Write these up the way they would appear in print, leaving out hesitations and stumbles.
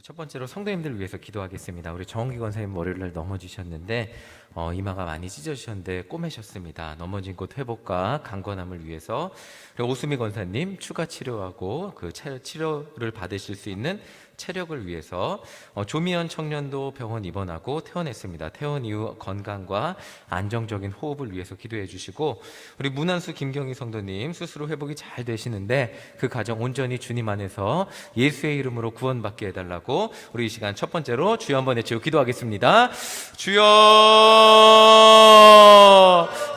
첫 번째로 성도님들을 위해서 기도하겠습니다. 우리 정홍기 권사님 월요일날 넘어지셨는데 이마가 많이 찢어지셨는데 꼬매셨습니다. 넘어진 곳 회복과 강건함을 위해서. 그리고 오수미 권사님 추가 치료하고 그 치료를 받으실 수 있는 체력을 위해서. 조미연 청년도 병원 입원하고 퇴원했습니다. 퇴원 이후 건강과 안정적인 호흡을 위해서 기도해 주시고, 우리 문한수 김경희 성도님 스스로 회복이 잘 되시는데 그 가정 온전히 주님 안에서 예수의 이름으로 구원받게 해달라고 우리 이 시간 첫 번째로 주여 한번 외치고 기도하겠습니다. 주여!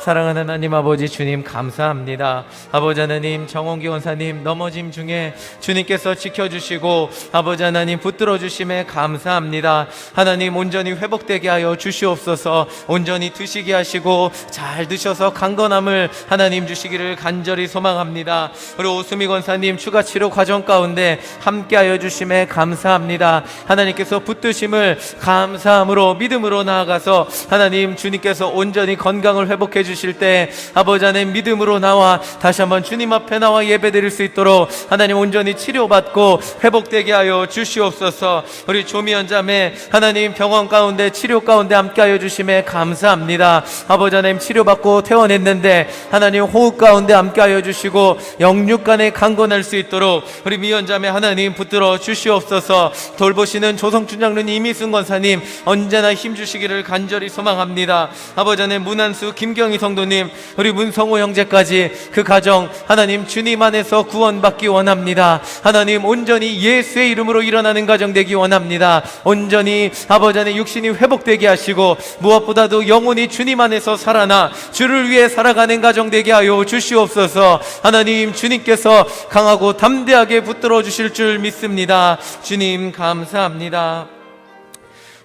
사랑하는 하나님 아버지 주님 감사합니다. 아버지 하나님, 정홍기 원사님 넘어짐 중에 주님께서 지켜주시고 아버지 하나님 붙들어 주심에 감사합니다. 하나님 온전히 회복되게 하여 주시옵소서. 온전히 드시게 하시고 잘 드셔서 강건함을 하나님 주시기를 간절히 소망합니다. 우리 오수미 권사님 추가 치료 과정 가운데 함께하여 주심에 감사합니다. 하나님께서 붙드심을 감사함으로 믿음으로 나아가서 하나님 주님께서 온전히 건강을 회복해 주실 때 아버지 하나님 믿음으로 나와 다시 한번 주님 앞에 나와 예배드릴 수 있도록 하나님 온전히 치료받고 회복되게 하여 주시옵소서. 우리 조미연 자매 하나님 병원 가운데 치료 가운데 함께하여 주심에 감사합니다. 아버지 하나님 치료받고 퇴원했는데 하나님 호흡 가운데 함께하여 주시고 영육간에 강건할 수 있도록 우리 미연 자매 하나님 붙들어 주시옵소서. 돌보시는 조성춘 장로님, 이미순 권사님 언제나 힘주시기를 간절히 소망합니다. 아버지 하나님 문한수 김경희 성도님, 우리 문성호 형제까지 그 가정 하나님 주님 안에서 구원받기 원합니다. 하나님 온전히 예수의 이름으로 일어나는 가정 되기 원합니다. 온전히 아버지 안에 육신이 회복되게 하시고 무엇보다도 영혼이 주님 안에서 살아나 주를 위해 살아가는 가정 되게 하여 주시옵소서. 하나님 주님께서 강하고 담대하게 붙들어 주실 줄 믿습니다. 주님 감사합니다.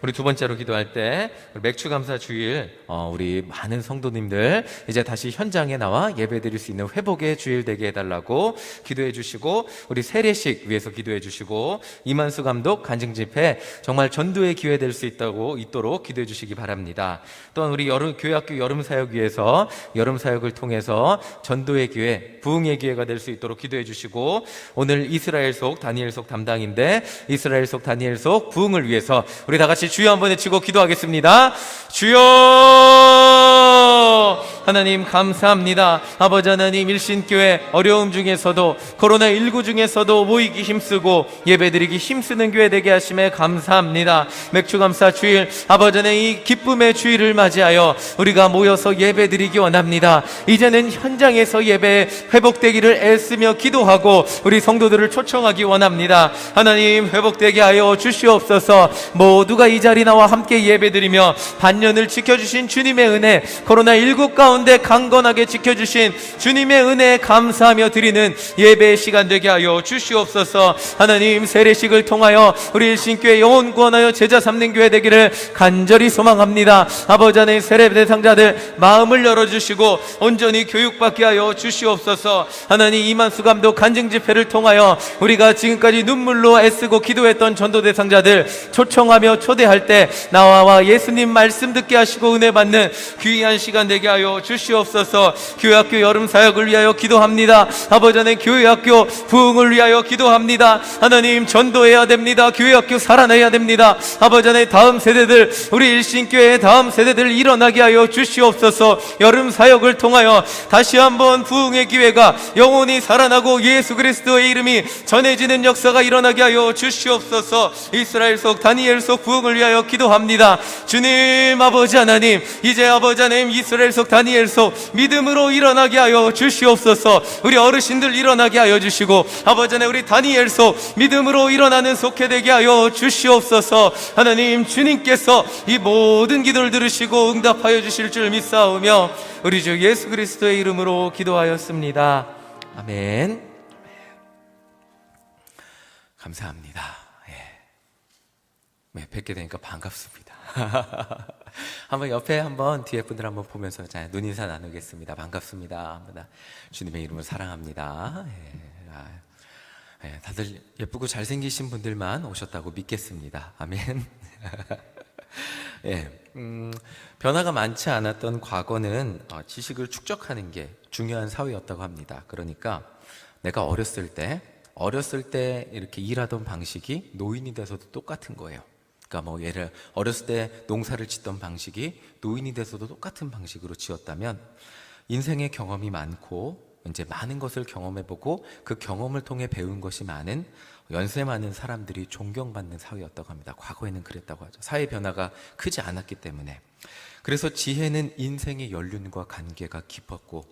우리 두 번째로 기도할 때 맥주감사 주일 우리 많은 성도님들 이제 다시 현장에 나와 예배드릴 수 있는 회복의 주일 되게 해달라고 기도해 주시고, 우리 세례식 위해서 기도해 주시고, 이만수 감독 간증집회 정말 전도의 기회 될 수 있도록 기도해 주시기 바랍니다. 또한 우리 교회학교 여름사역 위해서 여름사역을 통해서 전도의 기회, 부흥의 기회가 될 수 있도록 기도해 주시고, 오늘 이스라엘 속 다니엘 속 담당인데 이스라엘 속 다니엘 속 부흥을 위해서 우리 다 같이 주여 한번 외치고 기도하겠습니다. 주여! 하나님 감사합니다. 아버지 하나님, 일신교회 어려움 중에서도 코로나19 중에서도 모이기 힘쓰고 예배드리기 힘쓰는 교회 되게 하심에 감사합니다. 맥주감사 주일 아버지 하나님, 이 기쁨의 주일을 맞이하여 우리가 모여서 예배드리기 원합니다. 이제는 현장에서 예배 회복되기를 애쓰며 기도하고 우리 성도들을 초청하기 원합니다. 하나님 회복되게 하여 주시옵소서. 모두가 이 자리 나와 함께 예배드리며 반년을 지켜주신 주님의 은혜, 코로나19 가운데 강건하게 지켜주신 주님의 은혜에 감사하며 드리는 예배의 시간 되게 하여 주시옵소서. 하나님 세례식을 통하여 우리 일신교회 영혼 구원하여 제자 삼는 교회 되기를 간절히 소망합니다. 아버지 하나님, 세례 대상자들 마음을 열어주시고 온전히 교육받게 하여 주시옵소서. 하나님 이만수 감독 간증 집회를 통하여 우리가 지금까지 눈물로 애쓰고 기도했던 전도 대상자들 초청하며 초대할 때 나와 예수님 말씀 듣게 하시고 은혜 받는 귀한 시간 되게 하여 주시옵소서. 교회학교 여름사역을 위하여 기도합니다. 아버지 하나님, 교회학교 부흥을 위하여 기도합니다. 하나님 전도해야 됩니다. 교회학교 살아내야 됩니다. 아버지 하나님, 다음 세대들, 우리 일신교회의 다음 세대들 일어나게 하여 주시옵소서. 여름사역을 통하여 다시 한번 부흥의 기회가 영혼이 살아나고 예수 그리스도의 이름이 전해지는 역사가 일어나게 하여 주시옵소서. 이스라엘 속 다니엘 속 부흥을 위하여 기도합니다. 주님 아버지 하나님, 이제 아버지 하나님 이스라엘 속 다니엘 속 믿음으로 일어나게 하여 주시옵소서. 우리 어르신들 일어나게 하여 주시고 아버지 하나님, 우리 다니엘 속 믿음으로 일어나는 속회되게 하여 주시옵소서. 하나님 주님께서 이 모든 기도를 들으시고 응답하여 주실 줄 믿사오며 우리 주 예수 그리스도의 이름으로 기도하였습니다. 아멘. 감사합니다. 네, 뵙게 되니까 반갑습니다. 한번 옆에 한번 뒤에 분들 한번 보면서 눈 인사 나누겠습니다. 반갑습니다. 주님의 이름을 사랑합니다. 다들 예쁘고 잘생기신 분들만 오셨다고 믿겠습니다. 아멘. 변화가 많지 않았던 과거는 지식을 축적하는 게 중요한 사회였다고 합니다. 그러니까 내가 어렸을 때 어렸을 때 이렇게 일하던 방식이 노인이 돼서도 똑같은 거예요. 그러니까 뭐 예를 어렸을 때 농사를 짓던 방식이 노인이 돼서도 똑같은 방식으로 지었다면 인생의 경험이 많고 이제 많은 것을 경험해보고 그 경험을 통해 배운 것이 많은 연세 많은 사람들이 존경받는 사회였다고 합니다. 과거에는 그랬다고 하죠. 사회 변화가 크지 않았기 때문에. 그래서 지혜는 인생의 연륜과 관계가 깊었고,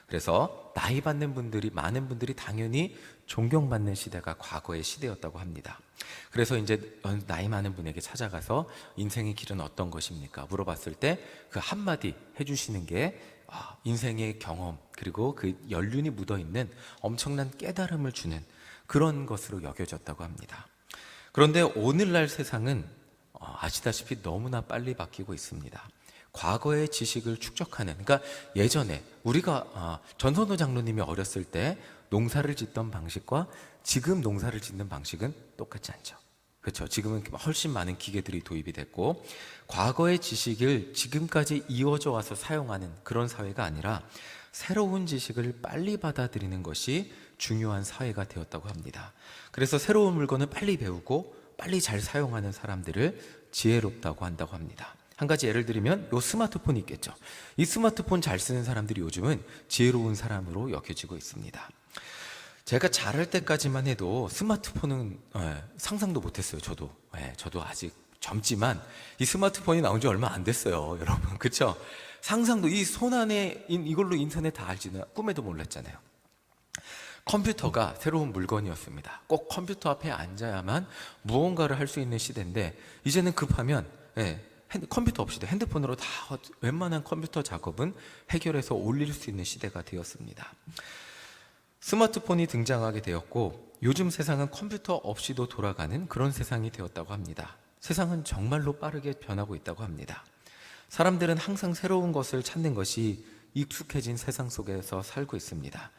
그래서 나이 받는 분들이, 많은 분들이 당연히 존경받는 시대가 과거의 시대였다고 합니다. 그래서 이제 나이 많은 분에게 찾아가서 인생의 길은 어떤 것입니까? 물어봤을 때 그 한마디 해주시는 게 인생의 경험 그리고 그 연륜이 묻어있는 엄청난 깨달음을 주는 그런 것으로 여겨졌다고 합니다. 그런데 오늘날 세상은 아시다시피 너무나 빨리 바뀌고 있습니다. 과거의 지식을 축적하는, 그러니까 예전에 우리가 전선호 장로님이 어렸을 때 농사를 짓던 방식과 지금 농사를 짓는 방식은 똑같지 않죠. 그렇죠. 지금은 훨씬 많은 기계들이 도입이 됐고, 과거의 지식을 지금까지 이어져 와서 사용하는 그런 사회가 아니라 새로운 지식을 빨리 받아들이는 것이 중요한 사회가 되었다고 합니다. 그래서 새로운 물건을 빨리 배우고 빨리 잘 사용하는 사람들을 지혜롭다고 한다고 합니다. 한 가지 예를 들면 이 스마트폰이 있겠죠. 이 스마트폰 잘 쓰는 사람들이 요즘은 지혜로운 사람으로 여겨지고 있습니다. 제가 자랄 때까지만 해도 스마트폰은 상상도 못했어요. 저도 아직 젊지만 이 스마트폰이 나온 지 얼마 안 됐어요, 여러분. 그렇죠? 상상도, 이 손 안에 이걸로 인터넷 다 알지는 꿈에도 몰랐잖아요. 컴퓨터가 새로운 물건이었습니다. 꼭 컴퓨터 앞에 앉아야만 무언가를 할 수 있는 시대인데, 이제는 급하면 컴퓨터 없이도 핸드폰으로 다 웬만한 컴퓨터 작업은 해결해서 올릴 수 있는 시대가 되었습니다. 스마트폰이 등장하게 되었고, 요즘 세상은 컴퓨터 없이도 돌아가는 그런 세상이 되었다고 합니다. 세상은 정말로 빠르게 변하고 있다고 합니다. 사람들은 항상 새로운 것을 찾는 것이 익숙해진 세상 속에서 살고 있습니다.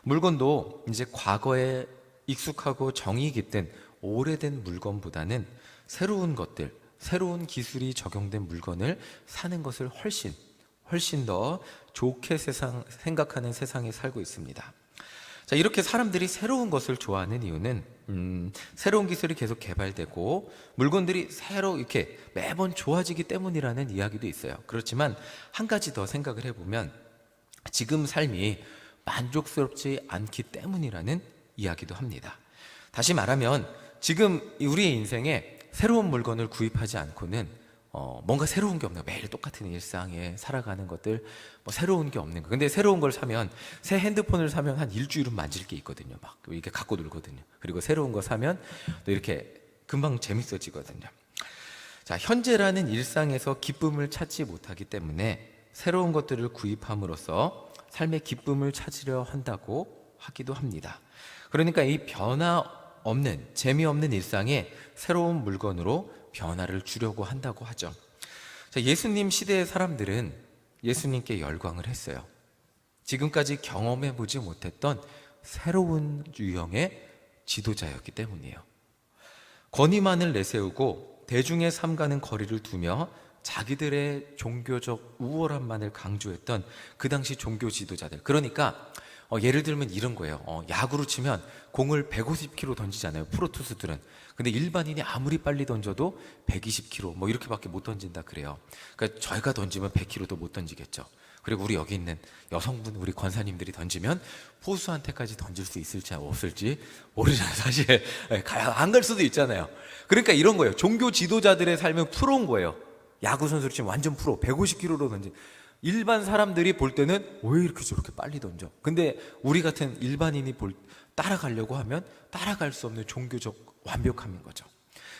물건도 이제 과거에 익숙하고 정이 깃든 오래된 물건보다는 새로운 것들, 새로운 기술이 적용된 물건을 사는 것을 훨씬 더 좋게 생각하는 세상에 살고 있습니다. 자, 이렇게 사람들이 새로운 것을 좋아하는 이유는 새로운 기술이 계속 개발되고 물건들이 새로 이렇게 매번 좋아지기 때문이라는 이야기도 있어요. 그렇지만 한 가지 더 생각을 해보면 지금 삶이 만족스럽지 않기 때문이라는 이야기도 합니다. 다시 말하면 지금 우리의 인생에 새로운 물건을 구입하지 않고는 뭔가 새로운 게 없는, 매일 똑같은 일상에 살아가는 것들, 뭐 새로운 게 없는 거. 근데 새로운 걸 사면, 새 핸드폰을 사면 한 일주일은 만질 게 있거든요. 막 이렇게 갖고 놀거든요. 그리고 새로운 거 사면 또 이렇게 금방 재밌어지거든요. 자, 현재라는 일상에서 기쁨을 찾지 못하기 때문에 새로운 것들을 구입함으로써 삶의 기쁨을 찾으려 한다고 하기도 합니다. 그러니까 이 변화 없는, 재미없는 일상에 새로운 물건으로 변화를 주려고 한다고 하죠. 자, 예수님 시대의 사람들은 예수님께 열광을 했어요. 지금까지 경험해보지 못했던 새로운 유형의 지도자였기 때문이에요. 권위만을 내세우고 대중의 삶과는 거리를 두며 자기들의 종교적 우월함만을 강조했던 그 당시 종교 지도자들. 그러니까 예를 들면 이런 거예요. 야구로 치면 공을 150km 던지잖아요, 프로투수들은. 근데 일반인이 아무리 빨리 던져도 120km 뭐 이렇게밖에 못 던진다 그래요. 그러니까 저희가 던지면 100km도 못 던지겠죠. 그리고 우리 여기 있는 여성분, 우리 권사님들이 던지면 포수한테까지 던질 수 있을지 없을지 모르잖아요, 사실. 안 갈 수도 있잖아요. 그러니까 이런 거예요. 종교 지도자들의 삶은 프로인 거예요. 야구 선수로 치면 완전 프로, 150km로 던지. 일반 사람들이 볼 때는 왜 이렇게 저렇게 빨리 던져? 근데 우리 같은 일반인이 따라가려고 하면 따라갈 수 없는 종교적 완벽함인 거죠.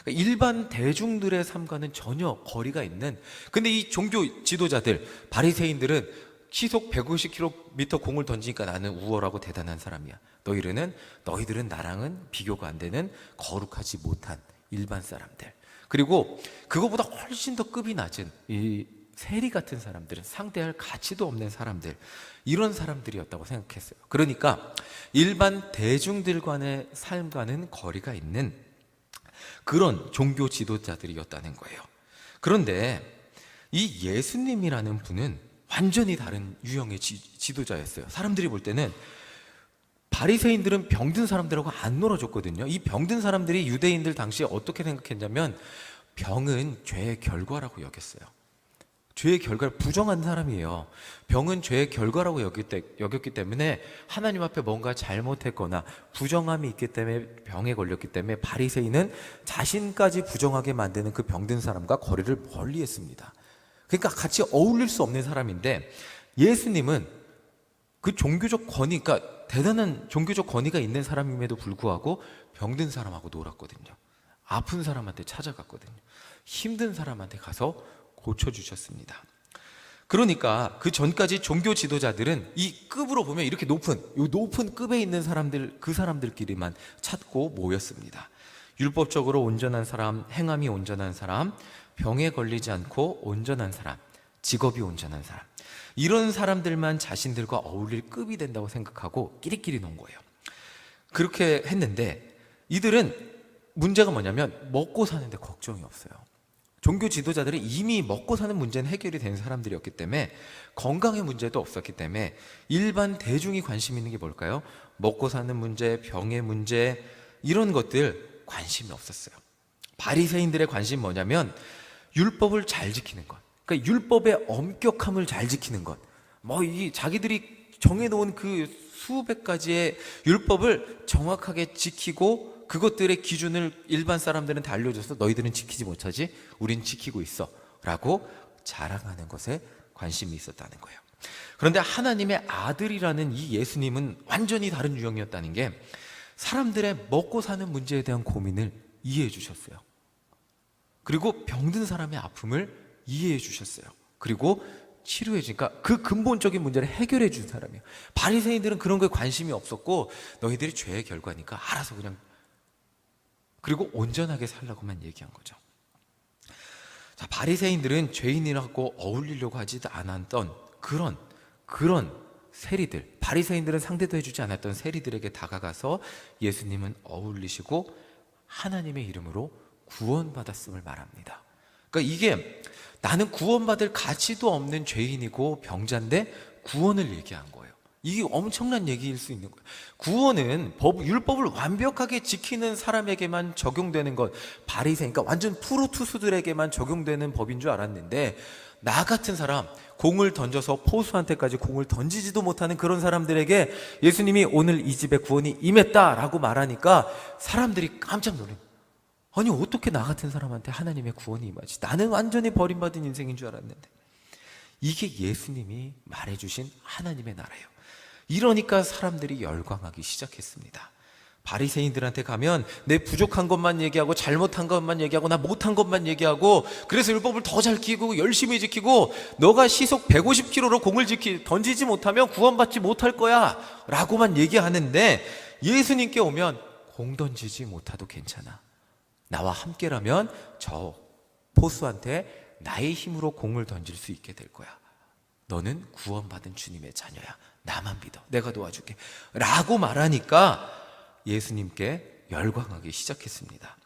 그러니까 일반 대중들의 삶과는 전혀 거리가 있는, 근데 이 종교 지도자들, 바리새인들은 시속 150km 공을 던지니까 나는 우월하고 대단한 사람이야. 너희들은 나랑은 비교가 안 되는 거룩하지 못한 일반 사람들. 그리고 그거보다 훨씬 더 급이 낮은 이 세리 같은 사람들은, 상대할 가치도 없는 사람들, 이런 사람들이었다고 생각했어요. 그러니까 일반 대중들과의 삶과는 거리가 있는 그런 종교 지도자들이었다는 거예요. 그런데 이 예수님이라는 분은 완전히 다른 유형의 지도자였어요. 사람들이 볼 때는 바리새인들은 병든 사람들하고 안 놀아줬거든요. 이 병든 사람들이 유대인들 당시에 어떻게 생각했냐면 병은 죄의 결과라고 여겼어요. 죄의 결과를 부정한 사람이에요. 병은 죄의 결과라고 여겼기 때문에 하나님 앞에 뭔가 잘못했거나 부정함이 있기 때문에 병에 걸렸기 때문에 바리새인은 자신까지 부정하게 만드는 그 병든 사람과 거리를 멀리했습니다. 그러니까 같이 어울릴 수 없는 사람인데 예수님은 그 종교적 권위, 그러니까 대단한 종교적 권위가 있는 사람임에도 불구하고 병든 사람하고 놀았거든요. 아픈 사람한테 찾아갔거든요. 힘든 사람한테 가서 고쳐주셨습니다. 그러니까 그 전까지 종교 지도자들은 이 급으로 보면 이렇게 높은 급에 있는 사람들, 그 사람들끼리만 찾고 모였습니다. 율법적으로 온전한 사람, 행함이 온전한 사람, 병에 걸리지 않고 온전한 사람, 직업이 온전한 사람, 이런 사람들만 자신들과 어울릴 급이 된다고 생각하고 끼리끼리 놓은 거예요. 그렇게 했는데 이들은 문제가 뭐냐면 먹고 사는데 걱정이 없어요. 종교 지도자들이 이미 먹고 사는 문제는 해결이 된 사람들이었기 때문에 건강의 문제도 없었기 때문에 일반 대중이 관심 있는 게 뭘까요? 먹고 사는 문제, 병의 문제, 이런 것들 관심이 없었어요. 바리새인들의 관심이 뭐냐면 율법을 잘 지키는 것, 그러니까 율법의 엄격함을 잘 지키는 것, 이 자기들이 정해놓은 그 수백 가지의 율법을 정확하게 지키고 그것들의 기준을 일반 사람들은 다 알려줘서 너희들은 지키지 못하지? 우린 지키고 있어 라고 자랑하는 것에 관심이 있었다는 거예요. 그런데 하나님의 아들이라는 이 예수님은 완전히 다른 유형이었다는 게 사람들의 먹고 사는 문제에 대한 고민을 이해해 주셨어요. 그리고 병든 사람의 아픔을 이해해 주셨어요. 그리고 치료해 주니까 그 근본적인 문제를 해결해 준 사람이에요. 바리새인들은 그런 거에 관심이 없었고 너희들이 죄의 결과니까 알아서 그냥, 그리고 온전하게 살라고만 얘기한 거죠. 자, 바리새인들은 죄인이라고 어울리려고 하지도 않았던 그런 세리들, 바리새인들은 상대도 해주지 않았던 세리들에게 다가가서 예수님은 어울리시고 하나님의 이름으로 구원받았음을 말합니다. 그러니까 이게 나는 구원받을 가치도 없는 죄인이고 병자인데 구원을 얘기한 거예요. 이게 엄청난 얘기일 수 있는 거예요. 구원은 율법을 완벽하게 지키는 사람에게만 적용되는 것, 바리새인, 그러니까 완전 프로투스들에게만 적용되는 법인 줄 알았는데 나 같은 사람, 공을 던져서 포수한테까지 공을 던지지도 못하는 그런 사람들에게 예수님이 오늘 이 집에 구원이 임했다라고 말하니까 사람들이 깜짝 놀래요. 아니 어떻게 나 같은 사람한테 하나님의 구원이 임하지? 나는 완전히 버림받은 인생인 줄 알았는데. 이게 예수님이 말해주신 하나님의 나라예요. 이러니까 사람들이 열광하기 시작했습니다. 바리새인들한테 가면 내 부족한 것만 얘기하고 잘못한 것만 얘기하고 나 못한 것만 얘기하고 그래서 율법을 더 잘 지키고 열심히 지키고 너가 시속 150km로 공을 던지지 못하면 구원받지 못할 거야 라고만 얘기하는데 예수님께 오면 공 던지지 못해도 괜찮아. 나와 함께라면 저 포수한테 나의 힘으로 공을 던질 수 있게 될 거야. 너는 구원받은 주님의 자녀야. 나만 믿어. 내가 도와줄게 라고 말하니까 예수님께 열광하기 시작했습니다.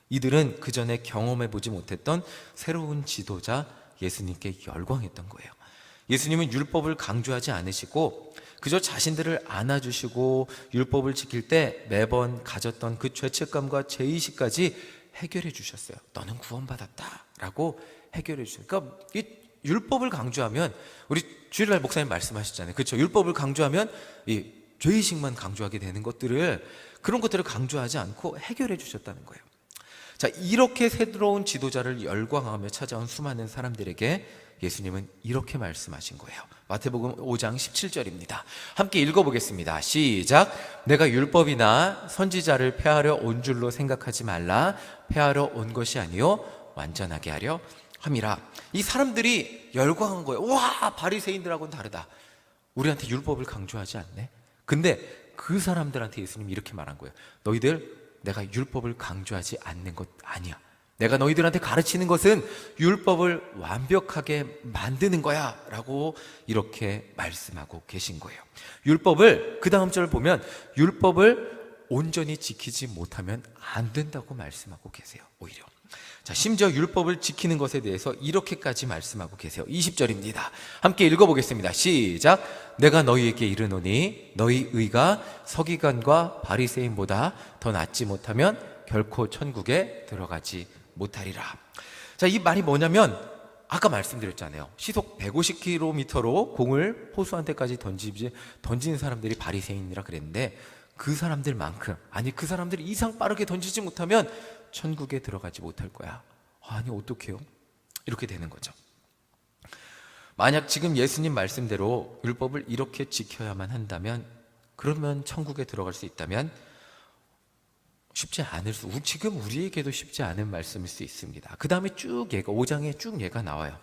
이들은 그 전에 경험해보지 못했던 새로운 지도자 예수님께 열광했던 거예요. 예수님은 율법을 강조하지 않으시고 그저 자신들을 안아주시고 율법을 지킬 때 매번 가졌던 그 죄책감과 죄의식까지 해결해 주셨어요. 너는 구원받았다 라고 해결해 주셨어요. 그러니까 이 율법을 강조하면 우리 주일날 목사님 말씀하셨잖아요. 그렇죠? 율법을 강조하면 이 죄의식만 강조하게 되는 것들을, 그런 것들을 강조하지 않고 해결해 주셨다는 거예요. 자, 이렇게 새로운 지도자를 열광하며 찾아온 수많은 사람들에게 예수님은 이렇게 말씀하신 거예요. 마태복음 5장 17절입니다. 함께 읽어보겠습니다. 시작. 내가 율법이나 선지자를 폐하려 온 줄로 생각하지 말라. 폐하러 온 것이 아니요 완전하게 하려 함이라. 이 사람들이 열광한 거예요. 와, 바리새인들하고는 다르다. 우리한테 율법을 강조하지 않네. 근데 그 사람들한테 예수님이 이렇게 말한 거예요. 너희들 내가 율법을 강조하지 않는 것 아니야. 내가 너희들한테 가르치는 것은 율법을 완벽하게 만드는 거야 라고 이렇게 말씀하고 계신 거예요. 율법을, 그 다음 절을 보면 율법을 온전히 지키지 못하면 안 된다고 말씀하고 계세요. 오히려 자, 심지어 율법을 지키는 것에 대해서 이렇게까지 말씀하고 계세요. 20절입니다. 함께 읽어보겠습니다. 시작. 내가 너희에게 이르노니 너희 의가 서기관과 바리새인보다 더 낫지 못하면 결코 천국에 들어가지 못하리라. 자, 이 말이 뭐냐면 아까 말씀드렸잖아요. 시속 150km로 공을 호수한테까지 던지는 사람들이 바리새인이라 그랬는데 그 사람들만큼, 아니 그 사람들 이상 빠르게 던지지 못하면 천국에 들어가지 못할 거야. 아니 어떡해요? 이렇게 되는 거죠. 만약 지금 예수님 말씀대로 율법을 이렇게 지켜야만 한다면, 그러면 천국에 들어갈 수 있다면 쉽지 않을 수, 지금 우리에게도 쉽지 않은 말씀일 수 있습니다. 그 다음에 쭉 얘가 5장에 쭉 얘가 나와요.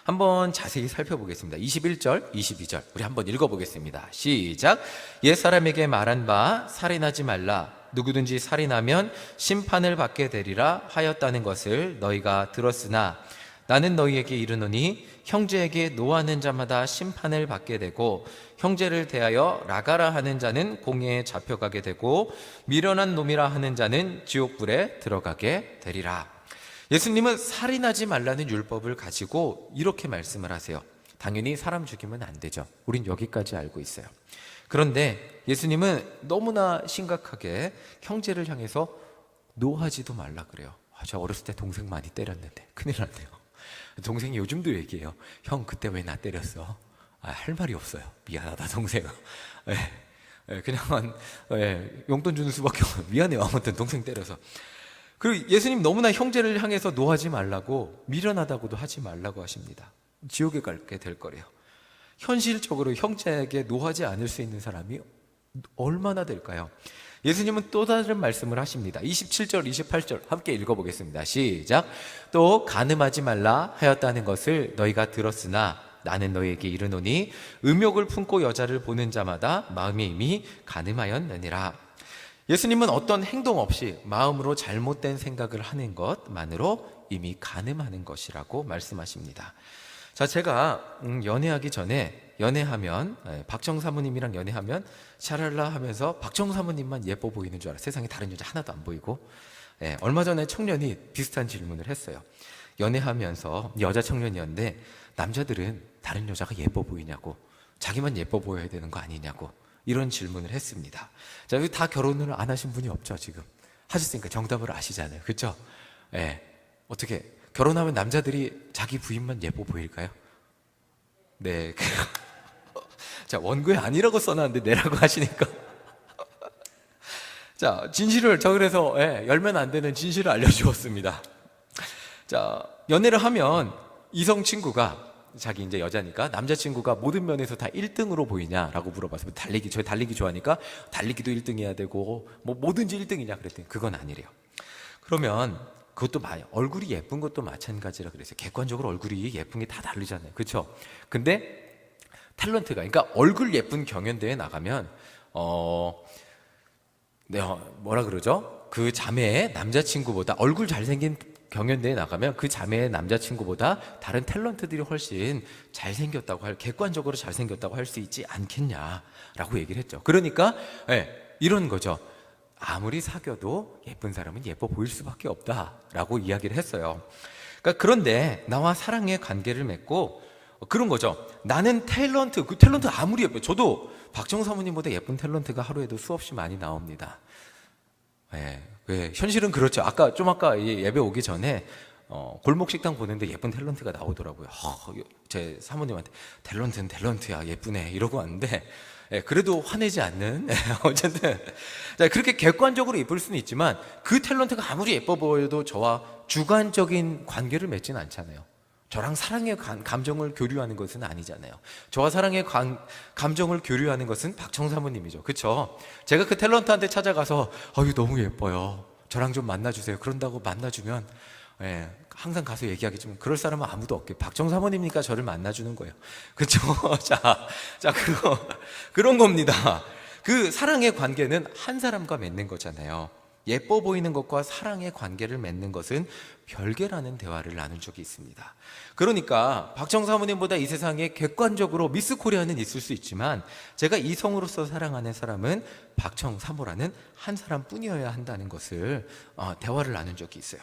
한번 자세히 살펴보겠습니다. 21절, 22절 우리 한번 읽어보겠습니다. 시작. 옛사람에게 말한 바 살인하지 말라. 누구든지 살인하면 심판을 받게 되리라 하였다는 것을 너희가 들었으나 나는 너희에게 이르노니 형제에게 노하는 자마다 심판을 받게 되고 형제를 대하여 라가라 하는 자는 공회에 잡혀가게 되고 미련한 놈이라 하는 자는 지옥불에 들어가게 되리라. 예수님은 살인하지 말라는 율법을 가지고 이렇게 말씀을 하세요. 당연히 사람 죽이면 안 되죠. 우린 여기까지 알고 있어요. 그런데 예수님은 너무나 심각하게 형제를 향해서 노하지도 말라 그래요. 저 어렸을 때 동생 많이 때렸는데 큰일 났네요. 동생이 요즘도 얘기해요. 형 그때 왜 나 때렸어? 할 말이 없어요. 미안하다 동생아. 그냥 용돈 주는 수밖에 없어요. 미안해요. 아무튼 동생 때려서. 그리고 예수님 너무나 형제를 향해서 노하지 말라고, 미련하다고도 하지 말라고 하십니다. 지옥에 가게 될 거래요. 현실적으로 형제에게 노하지 않을 수 있는 사람이 얼마나 될까요? 예수님은 또 다른 말씀을 하십니다. 27절, 28절 함께 읽어보겠습니다. 시작. 또 간음하지 말라 하였다는 것을 너희가 들었으나 나는 너희에게 이르노니 음욕을 품고 여자를 보는 자마다 마음이 이미 간음하였느니라. 예수님은 어떤 행동 없이 마음으로 잘못된 생각을 하는 것만으로 이미 간음하는 것이라고 말씀하십니다. 자, 제가 연애하기 전에 연애하면 박정 사모님이랑 연애하면 샤랄라 하면서 박정 사모님만 예뻐 보이는 줄 알아요. 세상에 다른 여자 하나도 안 보이고. 얼마 전에 청년이 비슷한 질문을 했어요. 연애하면서 여자 청년이었는데 남자들은 다른 여자가 예뻐 보이냐고, 자기만 예뻐 보여야 되는 거 아니냐고 이런 질문을 했습니다. 자, 여기 다 결혼을 안 하신 분이 없죠. 지금 하셨으니까 정답을 아시잖아요. 그렇죠? 어떻게 결혼하면 남자들이 자기 부인만 예뻐 보일까요? 네. 자, 원고에 아니라고 써놨는데 내라고 하시니까. 자, 진실을, 저 그래서 열면 안 되는 진실을 알려주었습니다. 자, 연애를 하면 이성 친구가, 자기 이제 여자니까 남자친구가 모든 면에서 다 1등으로 보이냐라고 물어봤어요. 저 달리기 좋아하니까 달리기도 1등해야 되고 뭐 뭐든지 1등이냐 그랬더니 그건 아니래요. 그러면 그것도 얼굴이 예쁜 것도 마찬가지라 그랬어요. 객관적으로 얼굴이 예쁜 게 다 다르잖아요. 그렇죠? 근데 탤런트가, 그러니까 얼굴 예쁜 경연대회 나가면 뭐라 그러죠? 그 자매의 남자친구보다, 얼굴 잘생긴 경연대회 나가면 그 자매의 남자친구보다 다른 탤런트들이 훨씬 잘생겼다고 객관적으로 잘생겼다고 할 수 있지 않겠냐라고 얘기를 했죠. 그러니까 이런 거죠. 아무리 사귀어도 예쁜 사람은 예뻐 보일 수밖에 없다라고 이야기를 했어요. 그러니까 그런데 나와 사랑의 관계를 맺고 그런 거죠. 나는 탤런트, 그 탤런트 아무리 예뻐요. 저도 박정 사모님보다 예쁜 탤런트가 하루에도 수없이 많이 나옵니다. 현실은 그렇죠. 아까 예배 오기 전에 골목 식당 보는데 예쁜 탤런트가 나오더라고요. 제 사모님한테 탤런트는 탤런트야, 예쁘네 이러고 왔는데 그래도 화내지 않는 어쨌든 그렇게 객관적으로 예쁠 수는 있지만 그 탤런트가 아무리 예뻐 보여도 저와 주관적인 관계를 맺지는 않잖아요. 저랑 사랑의 감정을 교류하는 것은 아니잖아요. 저와 사랑의 감정을 교류하는 것은 박청 사모님이죠. 그렇죠? 제가 그 탤런트한테 찾아가서 너무 예뻐요, 저랑 좀 만나주세요, 그런다고 만나주면 항상 가서 얘기하겠지만 그럴 사람은 아무도 없게 박정 사모님이니까 저를 만나주는 거예요. 그렇죠? 자, 그런 겁니다. 그 사랑의 관계는 한 사람과 맺는 거잖아요. 예뻐 보이는 것과 사랑의 관계를 맺는 것은 별개라는 대화를 나눈 적이 있습니다. 그러니까 박정 사모님보다 이 세상에 객관적으로 미스 코리아는 있을 수 있지만 제가 이성으로서 사랑하는 사람은 박정 사모라는 한 사람뿐이어야 한다는 것을 대화를 나눈 적이 있어요.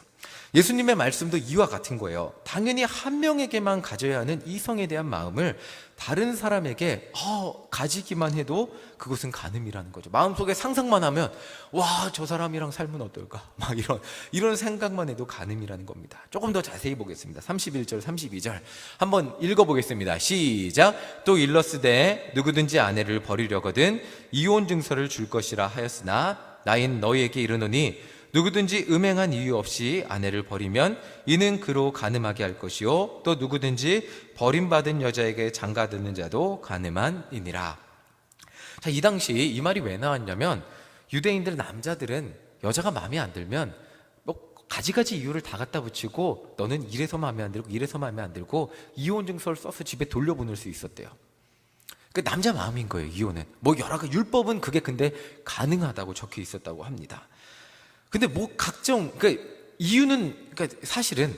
예수님의 말씀도 이와 같은 거예요. 당연히 한 명에게만 가져야 하는 이성에 대한 마음을 다른 사람에게 가지기만 해도 그것은 간음이라는 거죠. 마음속에 상상만 하면 와, 저 사람이랑 살면 어떨까? 막 이런 생각만 해도 간음이라는 겁니다. 조금 더 자세히 보겠습니다. 31절 32절 한번 읽어보겠습니다. 시작. 또 일러스되 누구든지 아내를 버리려거든 이혼 증서를 줄 것이라 하였으나 나인 너희에게 이르노니 누구든지 음행한 이유 없이 아내를 버리면 이는 그로 간음하게 할 것이요 또 누구든지 버림받은 여자에게 장가드는 자도 간음한이니라. 자, 이 당시 이 말이 왜 나왔냐면 유대인들 남자들은 여자가 마음에 안 들면 뭐 가지가지 이유를 다 갖다 붙이고 너는 이래서 마음에 안 들고 이래서 마음에 안 들고 이혼 증서를 써서 집에 돌려보낼 수 있었대요. 그 남자 마음인 거예요. 이혼은 뭐 여러 가지 율법은 그게 근데 가능하다고 적혀 있었다고 합니다. 근데 뭐 각종 이유는 사실은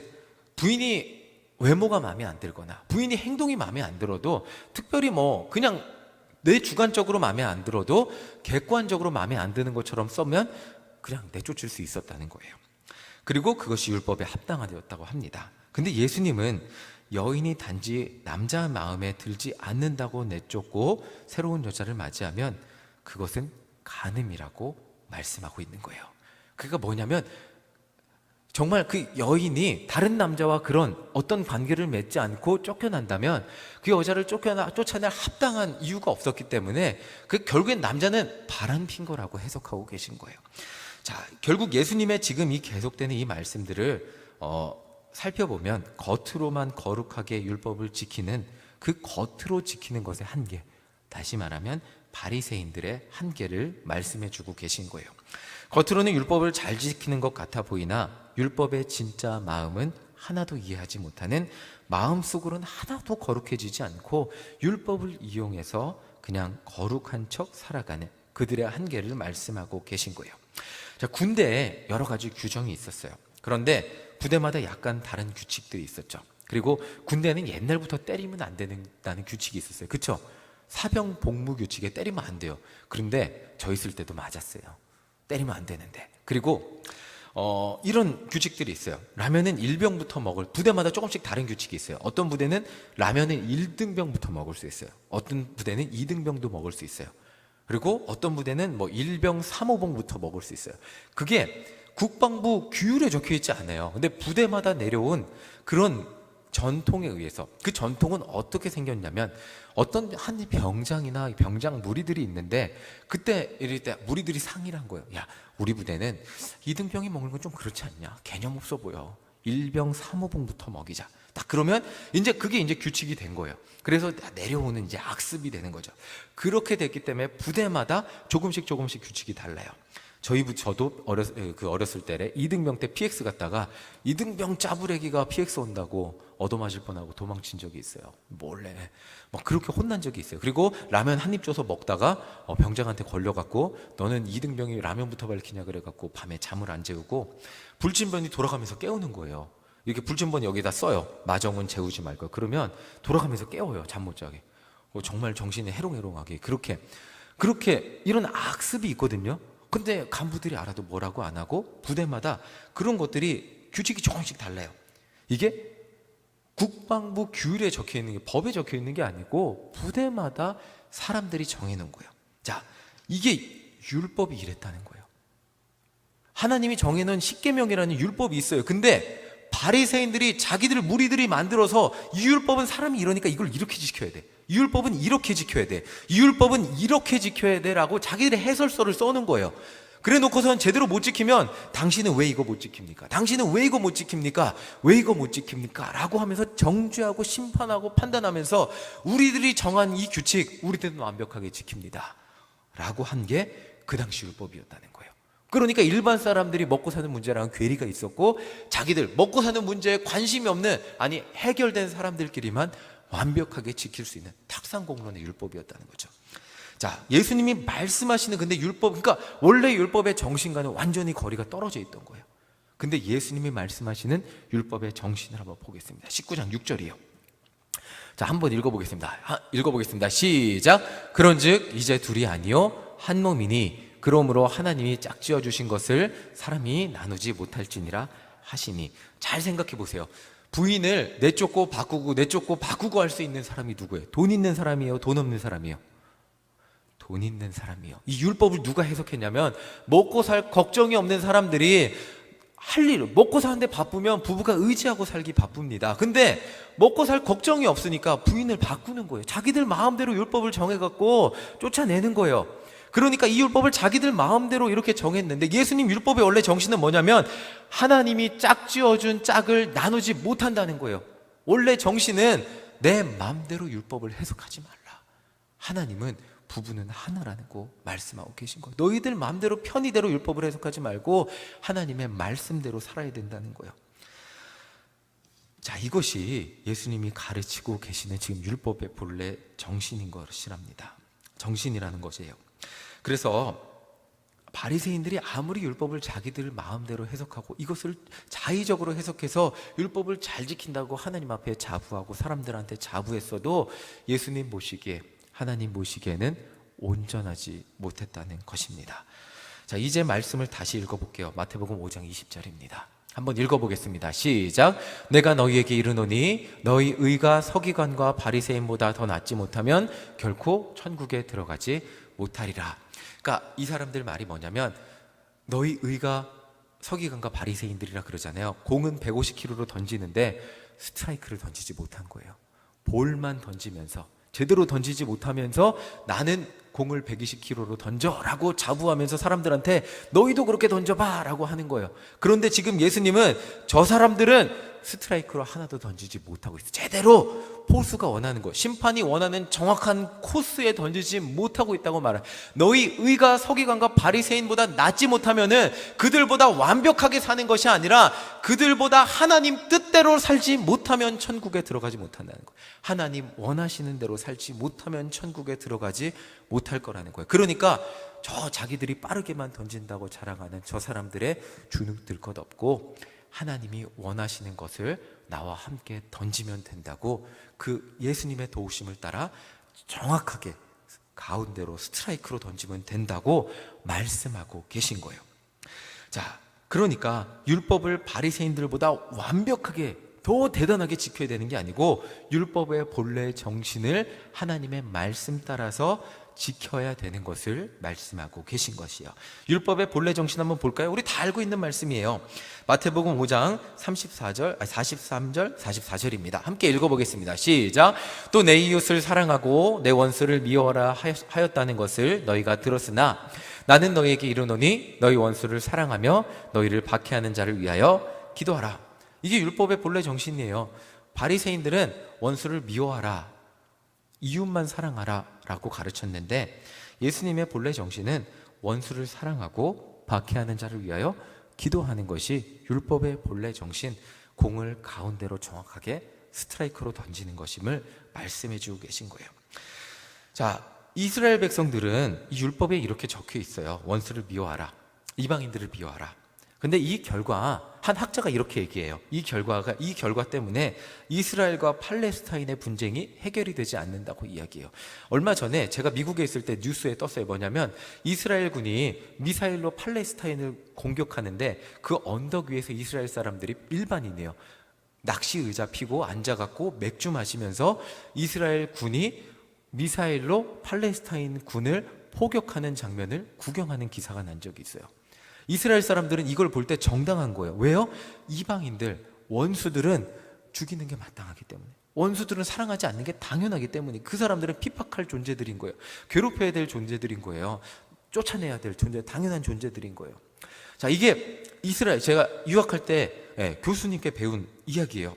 부인이 외모가 마음에 안 들거나 부인이 행동이 마음에 안 들어도 특별히 뭐 그냥 내 주관적으로 마음에 안 들어도 객관적으로 마음에 안 드는 것처럼 써면 그냥 내쫓을 수 있었다는 거예요. 그리고 그것이 율법에 합당하였다고 합니다. 근데 예수님은 여인이 단지 남자 마음에 들지 않는다고 내쫓고 새로운 여자를 맞이하면 그것은 간음이라고 말씀하고 있는 거예요. 그게 뭐냐면 정말 그 여인이 다른 남자와 그런 어떤 관계를 맺지 않고 쫓겨난다면 그 여자를 쫓아낼 합당한 이유가 없었기 때문에 결국엔 남자는 바람핀 거라고 해석하고 계신 거예요. 자, 결국 예수님의 지금 이 계속되는 이 말씀들을 살펴보면 겉으로만 거룩하게 율법을 지키는 그 겉으로 지키는 것의 한계, 다시 말하면 바리새인들의 한계를 말씀해 주고 계신 거예요. 겉으로는 율법을 잘 지키는 것 같아 보이나 율법의 진짜 마음은 하나도 이해하지 못하는, 마음속으로는 하나도 거룩해지지 않고 율법을 이용해서 그냥 거룩한 척 살아가는 그들의 한계를 말씀하고 계신 거예요. 자, 군대에 여러 가지 규정이 있었어요. 그런데 부대마다 약간 다른 규칙들이 있었죠. 그리고 군대는 옛날부터 때리면 안 된다는 규칙이 있었어요. 그렇죠? 사병 복무 규칙에 때리면 안 돼요. 그런데 저 있을 때도 맞았어요. 때리면 안 되는데. 그리고 이런 규칙들이 있어요. 라면은 1병부터 먹을, 부대마다 조금씩 다른 규칙이 있어요. 어떤 부대는 라면은 1등병부터 먹을 수 있어요. 어떤 부대는 2등병도 먹을 수 있어요. 그리고 어떤 부대는 뭐 1병 3호봉부터 먹을 수 있어요. 그게 국방부 규율에 적혀 있지 않아요. 근데 부대마다 내려온 그런 전통에 의해서, 그 전통은 어떻게 생겼냐면 어떤 한 병장이나 병장 무리들이 있는데 그때 이럴 때 무리들이 상의를 한 거예요. 야, 우리 부대는 2등병이 먹는 건 좀 그렇지 않냐? 개념 없어 보여. 1병 3호봉부터 먹이자. 딱 그러면 이제 그게 이제 규칙이 된 거예요. 그래서 내려오는 이제 악습이 되는 거죠. 그렇게 됐기 때문에 부대마다 조금씩 규칙이 달라요. 저도 어렸을 때에 2등병 때 PX 갔다가 2등병 짜부레기가 PX 온다고 얻어맞을 뻔하고 도망친 적이 있어요. 몰래 막 그렇게 혼난 적이 있어요. 그리고 라면 한 입 줘서 먹다가 병장한테 걸려갖고 너는 2등병이 라면부터 밝히냐 그래갖고 밤에 잠을 안 재우고 불침번이 돌아가면서 깨우는 거예요. 이렇게 불침번 여기다 써요. 마정은 재우지 말고. 그러면 돌아가면서 깨워요. 잠 못 자게. 정말 정신이 해롱해롱하게 그렇게 이런 악습이 있거든요. 근데 간부들이 알아도 뭐라고 안 하고 부대마다 그런 것들이 규칙이 조금씩 달라요. 이게 국방부 규율에 적혀 있는 게, 법에 적혀 있는 게 아니고 부대마다 사람들이 정해놓은 거예요. 자, 이게 율법이 이랬다는 거예요. 하나님이 정해놓은 십계명이라는 율법이 있어요. 근데 바리새인들이 자기들 무리들이 만들어서 이 율법은 사람이 이러니까 이걸 이렇게 지켜야 돼. 이 율법은 이렇게 지켜야 돼. 이 율법은 이렇게 지켜야 돼라고 자기들의 해설서를 써놓은 거예요. 그래 놓고선 제대로 못 지키면 당신은 왜 이거 못 지킵니까? 당신은 왜 이거 못 지킵니까? 왜 이거 못 지킵니까? 라고 하면서 정죄하고 심판하고 판단하면서 우리들이 정한 이 규칙 우리들은 완벽하게 지킵니다 라고 한 게 그 당시 율법이었다는 거예요. 그러니까 일반 사람들이 먹고 사는 문제랑 괴리가 있었고 자기들 먹고 사는 문제에 관심이 없는, 아니 해결된 사람들끼리만 완벽하게 지킬 수 있는 탁상공론의 율법이었다는 거죠. 자, 예수님이 말씀하시는 근데 율법, 그러니까 원래 율법의 정신과는 완전히 거리가 떨어져 있던 거예요. 근데 예수님이 말씀하시는 율법의 정신을 한번 보겠습니다. 19장 6절이에요. 자, 한번 읽어보겠습니다. 시작. 그런즉 이제 둘이 아니요 한 몸이니 그러므로 하나님이 짝지어 주신 것을 사람이 나누지 못할지니라 하시니. 잘 생각해 보세요. 부인을 내쫓고 바꾸고 할 수 있는 사람이 누구예요? 돈 있는 사람이에요? 돈 없는 사람이에요? 돈 있는 사람이요. 이 율법을 누가 해석했냐면, 먹고 살 걱정이 없는 사람들이 할 일, 먹고 사는데 바쁘면 부부가 의지하고 살기 바쁩니다. 근데 먹고 살 걱정이 없으니까 부인을 바꾸는 거예요. 자기들 마음대로 율법을 정해갖고 쫓아내는 거예요. 그러니까 이 율법을 자기들 마음대로 이렇게 정했는데, 예수님 율법의 원래 정신은 뭐냐면 하나님이 짝지어준 짝을 나누지 못한다는 거예요. 원래 정신은 내 마음대로 율법을 해석하지 말라. 하나님은 부부는 하나라고 말씀하고 계신 거예요. 너희들 마음대로 편의대로 율법을 해석하지 말고 하나님의 말씀대로 살아야 된다는 거예요. 자, 이것이 예수님이 가르치고 계시는 지금 율법의 본래 정신인 것이랍니다. 정신이라는 것이에요. 그래서 바리새인들이 아무리 율법을 자기들 마음대로 해석하고 이것을 자의적으로 해석해서 율법을 잘 지킨다고 하나님 앞에 자부하고 사람들한테 자부했어도 예수님 보시기에, 하나님 보시기에는 온전하지 못했다는 것입니다. 자, 이제 말씀을 다시 읽어볼게요. 마태복음 5장 20절입니다. 한번 읽어보겠습니다. 시작. 내가 너희에게 이르노니 너희 의가 서기관과 바리새인보다 더 낫지 못하면 결코 천국에 들어가지 못하리라. 그러니까 이 사람들 말이 뭐냐면, 너희 의가 서기관과 바리새인들이라 그러잖아요. 공은 150kg로 던지는데 스트라이크를 던지지 못한 거예요. 볼만 던지면서, 제대로 던지지 못하면서 나는 공을 120kg로 던져라고 자부하면서 사람들한테 너희도 그렇게 던져봐 라고 하는 거예요. 그런데 지금 예수님은 저 사람들은 스트라이크로 하나도 던지지 못하고 있어요. 제대로 포수가 원하는 거예요. 심판이 원하는 정확한 코스에 던지지 못하고 있다고 말해요. 너희 의가 서기관과 바리새인보다 낫지 못하면은 그들보다 완벽하게 사는 것이 아니라 그들보다 하나님 뜻대로 살지 못하면 천국에 들어가지 못한다는 거예요. 하나님 원하시는 대로 살지 못하면 천국에 들어가지 못할 거라는 거예요. 그러니까 저 자기들이 빠르게만 던진다고 자랑하는 저 사람들의 주눅들 것 없고, 하나님이 원하시는 것을 나와 함께 던지면 된다고 그 예수님의 도우심을 따라 정확하게 가운데로 스트라이크로 던지면 된다고 말씀하고 계신 거예요. 자, 그러니까 율법을 바리새인들보다 완벽하게 더 대단하게 지켜야 되는 게 아니고 율법의 본래 정신을 하나님의 말씀 따라서 지켜야 되는 것을 말씀하고 계신 것이요. 율법의 본래 정신 한번 볼까요? 우리 다 알고 있는 말씀이에요. 마태복음 5장 43절 44절입니다. 함께 읽어보겠습니다. 시작. 또 내 이웃을 사랑하고 내 원수를 미워하라 하였다는 것을 너희가 들었으나 나는 너희에게 이르노니 너희 원수를 사랑하며 너희를 박해하는 자를 위하여 기도하라. 이게 율법의 본래 정신이에요. 바리새인들은 원수를 미워하라, 이웃만 사랑하라 라고 가르쳤는데, 예수님의 본래 정신은 원수를 사랑하고 박해하는 자를 위하여 기도하는 것이 율법의 본래 정신, 공을 가운데로 정확하게 스트라이크로 던지는 것임을 말씀해 주고 계신 거예요. 자, 이스라엘 백성들은 이 율법에 이렇게 적혀 있어요. 원수를 미워하라, 이방인들을 미워하라. 근데 이 결과, 한 학자가 이렇게 얘기해요. 이 결과 때문에 이스라엘과 팔레스타인의 분쟁이 해결이 되지 않는다고 이야기해요. 얼마 전에 제가 미국에 있을 때 뉴스에 떴어요. 뭐냐면 이스라엘 군이 미사일로 팔레스타인을 공격하는데 그 언덕 위에서 이스라엘 사람들이, 일반인이에요, 낚시 의자 피고 앉아갖고 맥주 마시면서 이스라엘 군이 미사일로 팔레스타인 군을 포격하는 장면을 구경하는 기사가 난 적이 있어요. 이스라엘 사람들은 이걸 볼 때 정당한 거예요. 왜요? 이방인들, 원수들은 죽이는 게 마땅하기 때문에, 원수들은 사랑하지 않는 게 당연하기 때문에 그 사람들은 핍박할 존재들인 거예요. 괴롭혀야 될 존재들인 거예요. 쫓아내야 될 존재, 당연한 존재들인 거예요. 자, 이게 이스라엘, 제가 유학할 때 교수님께 배운 이야기예요.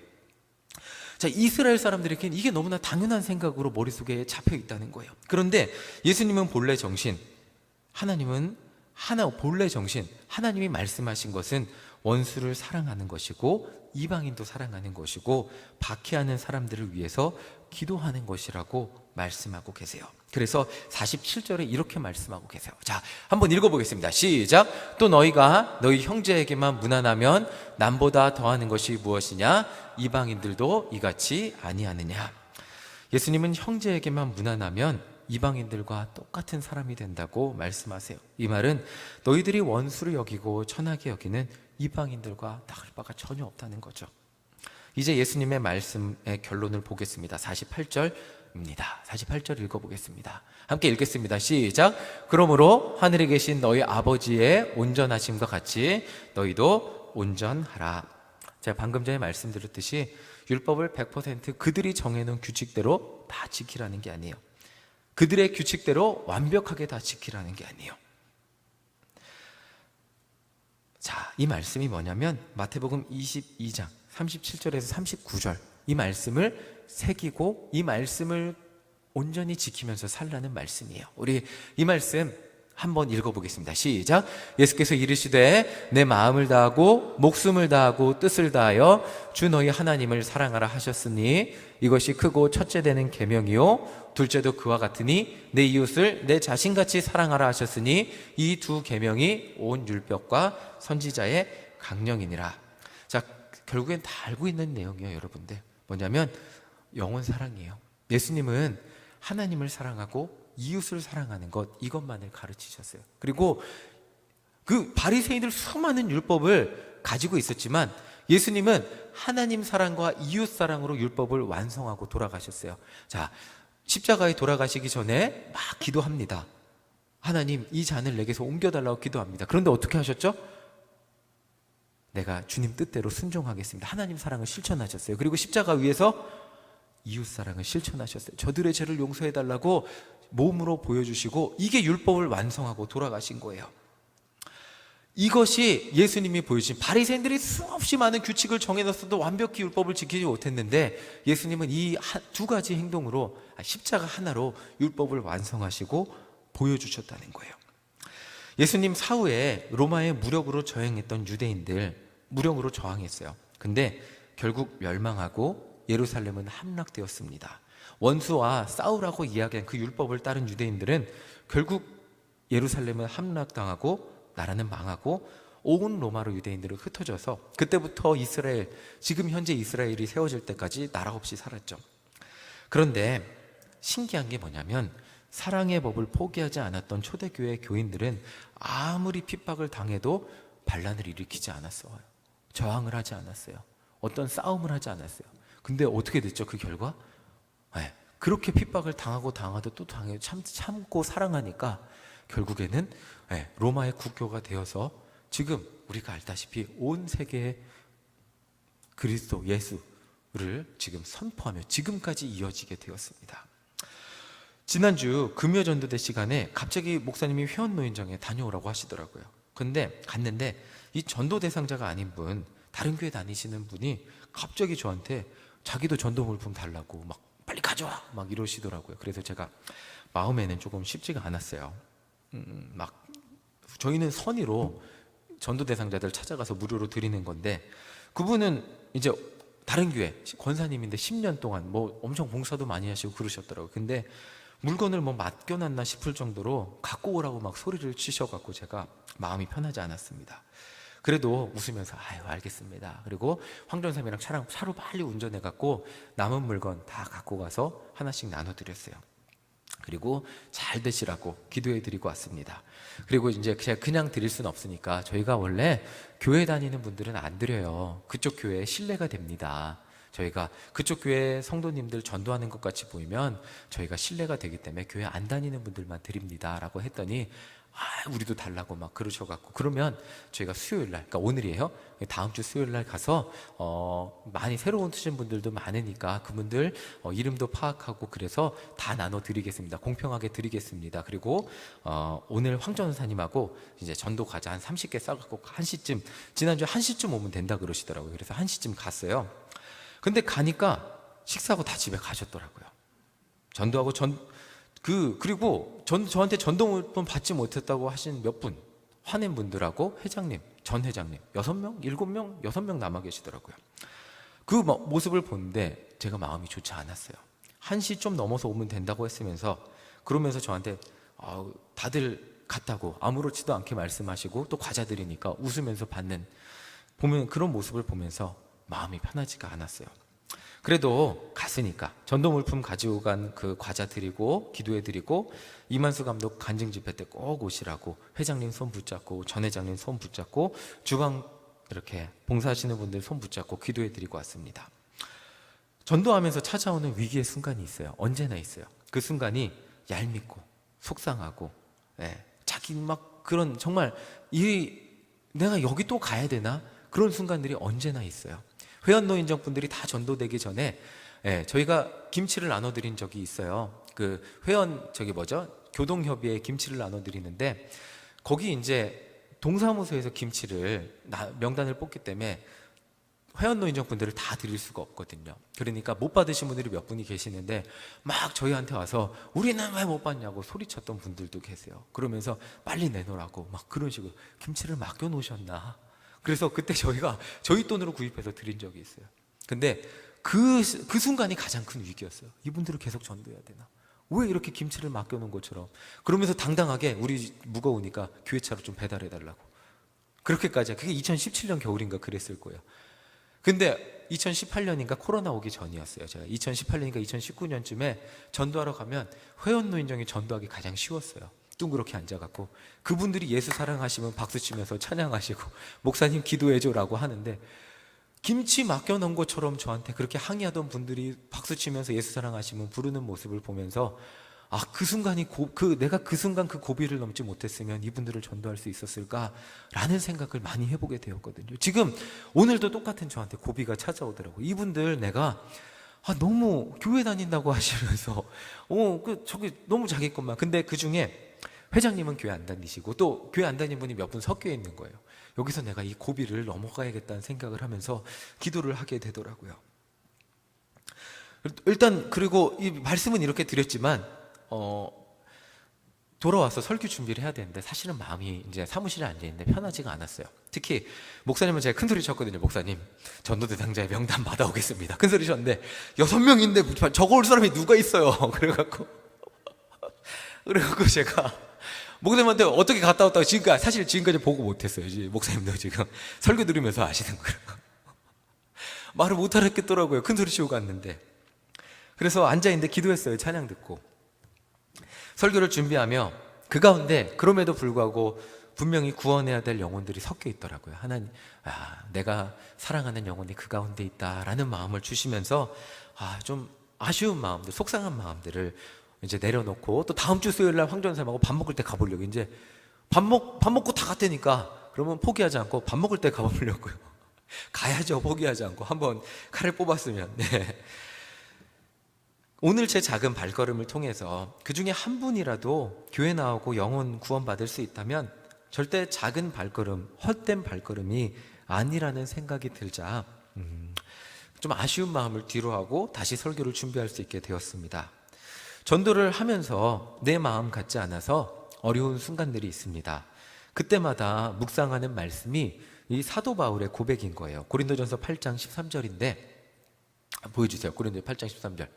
자, 이스라엘 사람들에게는 이게 너무나 당연한 생각으로 머릿속에 잡혀 있다는 거예요. 그런데 예수님은 본래 정신, 본래 정신, 하나님이 말씀하신 것은 원수를 사랑하는 것이고 이방인도 사랑하는 것이고 박해하는 사람들을 위해서 기도하는 것이라고 말씀하고 계세요. 그래서 47절에 이렇게 말씀하고 계세요. 자, 한번 읽어보겠습니다. 시작. 또 너희가 너희 형제에게만 무난하면 남보다 더하는 것이 무엇이냐? 이방인들도 이같이 아니하느냐? 예수님은 형제에게만 무난하면 이방인들과 똑같은 사람이 된다고 말씀하세요. 이 말은 너희들이 원수를 여기고 천하게 여기는 이방인들과 나갈 바가 전혀 없다는 거죠. 이제 예수님의 말씀의 결론을 보겠습니다. 48절입니다. 48절 읽어보겠습니다. 함께 읽겠습니다. 시작. 그러므로 하늘에 계신 너희 아버지의 온전하심과 같이 너희도 온전하라. 제가 방금 전에 말씀드렸듯이 율법을 100% 그들이 정해놓은 규칙대로 다 지키라는 게 아니에요. 그들의 규칙대로 완벽하게 다 지키라는 게 아니에요. 자, 이 말씀이 뭐냐면 마태복음 22장 37절에서 39절 이 말씀을 새기고 이 말씀을 온전히 지키면서 살라는 말씀이에요. 우리 이 말씀 한번 읽어보겠습니다. 시작. 예수께서 이르시되 내 마음을 다하고 목숨을 다하고 뜻을 다하여 주 너희 하나님을 사랑하라 하셨으니 이것이 크고 첫째 되는 계명이요 둘째도 그와 같으니 내 이웃을 내 자신같이 사랑하라 하셨으니 이 두 계명이 온 율법과 선지자의 강령이니라. 자, 결국엔 다 알고 있는 내용이에요, 여러분들. 뭐냐면 영혼 사랑이에요. 예수님은 하나님을 사랑하고 이웃을 사랑하는 것, 이것만을 가르치셨어요. 그리고 그 바리새인들 수많은 율법을 가지고 있었지만 예수님은 하나님 사랑과 이웃 사랑으로 율법을 완성하고 돌아가셨어요. 자, 십자가에 돌아가시기 전에 막 기도합니다. 하나님, 이 잔을 내게서 옮겨달라고 기도합니다. 그런데 어떻게 하셨죠? 내가 주님 뜻대로 순종하겠습니다. 하나님 사랑을 실천하셨어요. 그리고 십자가 위에서 이웃 사랑을 실천하셨어요. 저들의 죄를 용서해달라고 몸으로 보여주시고 이게 율법을 완성하고 돌아가신 거예요. 이것이 예수님이 보여주신, 바리새인들이 수없이 많은 규칙을 정해놨어도 완벽히 율법을 지키지 못했는데 예수님은 이 두 가지 행동으로, 십자가 하나로 율법을 완성하시고 보여주셨다는 거예요. 예수님 사후에 로마에 무력으로 저항했던 유대인들 무력으로 저항했어요. 근데 결국 멸망하고 예루살렘은 함락되었습니다. 원수와 싸우라고 이야기한 그 율법을 따른 유대인들은 결국 예루살렘은 함락당하고 나라는 망하고 온 로마로 유대인들은 흩어져서 그때부터 이스라엘, 지금 현재 이스라엘이 세워질 때까지 나라 없이 살았죠. 그런데 신기한 게 뭐냐면 사랑의 법을 포기하지 않았던 초대교회 교인들은 아무리 핍박을 당해도 반란을 일으키지 않았어요. 저항을 하지 않았어요. 어떤 싸움을 하지 않았어요. 근데 어떻게 됐죠? 그 결과? 네, 그렇게 핍박을 당하고 또 당해도 참고 사랑하니까 결국에는 로마의 국교가 되어서 지금 우리가 알다시피 온 세계에 그리스도 예수를 지금 선포하며 지금까지 이어지게 되었습니다. 지난주 금요전도대 시간에 갑자기 목사님이 회원노인정에 다녀오라고 하시더라고요. 근데 갔는데 이 전도 대상자가 아닌 분, 다른 교회 다니시는 분이 갑자기 저한테 자기도 전도 물품 달라고 막 빨리 가져와 막 이러시더라고요. 그래서 제가 마음에는 조금 쉽지가 않았어요. 막 저희는 선의로 전도 대상자들 찾아가서 무료로 드리는 건데 그분은 이제 다른 교회 권사님인데 10년 동안 뭐 엄청 봉사도 많이 하시고 그러셨더라고요. 근데 물건을 뭐 맡겨놨나 싶을 정도로 갖고 오라고 막 소리를 치셔갖고 제가 마음이 편하지 않았습니다. 그래도 웃으면서 아유 알겠습니다. 그리고 황전삼이랑 차로 빨리 운전해갖고 남은 물건 다 갖고 가서 하나씩 나눠드렸어요. 그리고 잘 되시라고 기도해드리고 왔습니다. 그리고 이제 제가 그냥 드릴 수는 없으니까 저희가 원래 교회 다니는 분들은 안 드려요. 그쪽 교회에 신뢰가 됩니다. 저희가 그쪽 교회 성도님들 전도하는 것 같이 보이면 저희가 신뢰가 되기 때문에 교회 안 다니는 분들만 드립니다 라고 했더니 우리도 달라고 막 그러셔갖고 그러면 저희가 수요일날, 그러니까 오늘이에요. 다음 주 수요일날 가서 많이 새로 오신 분들도 많으니까 그분들 이름도 파악하고 그래서 다 나눠드리겠습니다. 공평하게 드리겠습니다. 그리고 오늘 황전사님하고 이제 전도 과자 한 30개 싸갖고 1시쯤, 지난주에 1시쯤 오면 된다 그러시더라고요. 그래서 1시쯤 갔어요. 근데 가니까 식사하고 다 집에 가셨더라고요. 전도하고 그리고 저한테 전도물품 받지 못했다고 하신 몇 분, 화낸 분들하고 회장님, 전 회장님, 6명, 7명, 6명 남아 계시더라고요. 그 모습을 보는데 제가 마음이 좋지 않았어요. 1시 좀 넘어서 오면 된다고 했으면서 그러면서 저한테 다들 갔다고 아무렇지도 않게 말씀하시고 또 과자 드리니까 웃으면서 보면 그런 모습을 보면서 마음이 편하지가 않았어요. 그래도 갔으니까 전도 물품 가지고 간 그 과자 드리고 기도해 드리고 이만수 감독 간증 집회 때 꼭 오시라고 회장님 손 붙잡고 전 회장님 손 붙잡고 주방 이렇게 봉사하시는 분들 손 붙잡고 기도해 드리고 왔습니다. 전도하면서 찾아오는 위기의 순간이 있어요. 언제나 있어요. 그 순간이 얄밉고 속상하고, 자기 막 그런 정말 내가 여기 또 가야 되나? 그런 순간들이 언제나 있어요. 회원노인정 분들이 다 전도되기 전에 저희가 김치를 나눠드린 적이 있어요. 그 회원 교동협의회 김치를 나눠드리는데 거기 이제 동사무소에서 김치를 명단을 뽑기 때문에 회원노인정 분들을 다 드릴 수가 없거든요. 그러니까 못 받으신 분들이 몇 분이 계시는데 막 저희한테 와서 우리는 왜 못 받냐고 소리쳤던 분들도 계세요. 그러면서 빨리 내놓으라고 막 그런 식으로 김치를 맡겨 놓으셨나. 그래서 그때 저희가 저희 돈으로 구입해서 드린 적이 있어요. 근데 그 순간이 가장 큰 위기였어요. 이분들을 계속 전도해야 되나? 왜 이렇게 김치를 맡겨놓은 것처럼. 그러면서 당당하게 우리 무거우니까 교회차로 좀 배달해달라고. 그렇게까지. 그게 2017년 겨울인가 그랬을 거예요. 근데 2018년인가 코로나 오기 전이었어요. 제가 2018년인가 2019년쯤에 전도하러 가면 회원노인정이 전도하기 가장 쉬웠어요. 둥그렇게 앉아갖고 그분들이 예수 사랑하시면 박수 치면서 찬양하시고 목사님 기도해줘라고 하는데 김치 맡겨놓은 것처럼 저한테 그렇게 항의하던 분들이 박수 치면서 예수 사랑하시면 부르는 모습을 보면서 그 순간이 내가 그 순간 그 고비를 넘지 못했으면 이분들을 전도할 수 있었을까라는 생각을 많이 해보게 되었거든요. 지금 오늘도 똑같은 저한테 고비가 찾아오더라고요. 이분들 내가 너무 교회 다닌다고 하시면서 저기 너무 자기 것만. 근데 그 중에 회장님은 교회 안 다니시고 또 교회 안 다니는 분이 몇 분 섞여 있는 거예요. 여기서 내가 이 고비를 넘어가야겠다는 생각을 하면서 기도를 하게 되더라고요. 일단 그리고 이 말씀은 이렇게 드렸지만 돌아와서 설교 준비를 해야 되는데 사실은 마음이 이제 사무실에 앉아있는데 편하지가 않았어요. 특히 목사님은 제가 큰 소리 쳤거든요. 목사님 전도 대상자의 명단 받아오겠습니다. 큰 소리 쳤는데 6명인데 적어올 사람이 누가 있어요. 그래갖고 제가 목사님한테 어떻게 갔다 왔다고 사실 지금까지 보고 못했어요. 목사님도 지금 설교 들으면서 아시는 거예요. 말을 못 알아듣겠더라고요. 큰 소리 치고 갔는데. 그래서 앉아있는데 기도했어요. 찬양 듣고 설교를 준비하며 그 가운데 그럼에도 불구하고 분명히 구원해야 될 영혼들이 섞여 있더라고요. 하나님, 내가 사랑하는 영혼이 그 가운데 있다라는 마음을 주시면서 좀 아쉬운 마음들, 속상한 마음들을 이제 내려놓고 또 다음 주 수요일 날 황전사님하고 밥 먹을 때 가보려고. 이제 밥 먹고 다 갔다니까 그러면 포기하지 않고 밥 먹을 때 가보려고요. 가야죠. 포기하지 않고 한번 칼을 뽑았으면. 네. 오늘 제 작은 발걸음을 통해서 그 중에 한 분이라도 교회 나오고 영혼 구원받을 수 있다면 절대 작은 발걸음, 헛된 발걸음이 아니라는 생각이 들자 좀 아쉬운 마음을 뒤로하고 다시 설교를 준비할 수 있게 되었습니다. 전도를 하면서 내 마음 같지 않아서 어려운 순간들이 있습니다. 그때마다 묵상하는 말씀이 이 사도 바울의 고백인 거예요. 고린도전서 8장 13절인데 보여주세요. 고린도 8장 13절.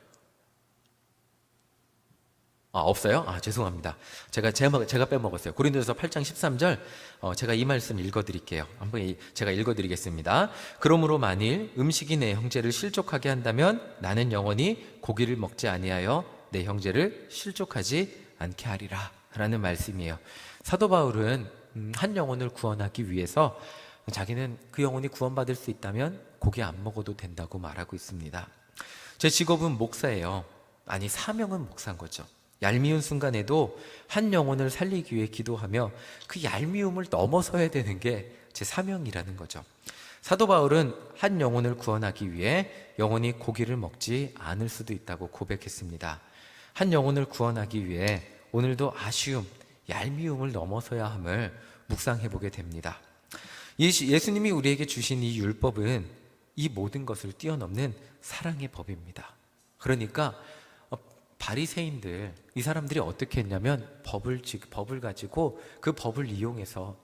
없어요? 죄송합니다. 제가 빼먹었어요. 고린도전서 8장 13절, 제가 이 말씀 읽어드릴게요. 한번 제가 읽어드리겠습니다. 그러므로 만일 음식이 내 형제를 실족하게 한다면 나는 영원히 고기를 먹지 아니하여 내 형제를 실족하지 않게 하리라 라는 말씀이에요. 사도 바울은 한 영혼을 구원하기 위해서 자기는 그 영혼이 구원받을 수 있다면 고기 안 먹어도 된다고 말하고 있습니다. 제 직업은 목사예요. 사명은 목사인 거죠. 얄미운 순간에도 한 영혼을 살리기 위해 기도하며 그 얄미움을 넘어서야 되는 게 제 사명이라는 거죠. 사도 바울은 한 영혼을 구원하기 위해 영혼이 고기를 먹지 않을 수도 있다고 고백했습니다. 한 영혼을 구원하기 위해 오늘도 아쉬움, 얄미움을 넘어서야 함을 묵상해보게 됩니다. 예수님이 우리에게 주신 이 율법은 이 모든 것을 뛰어넘는 사랑의 법입니다. 그러니까 바리새인들, 이 사람들이 어떻게 했냐면 법을 가지고 그 법을 이용해서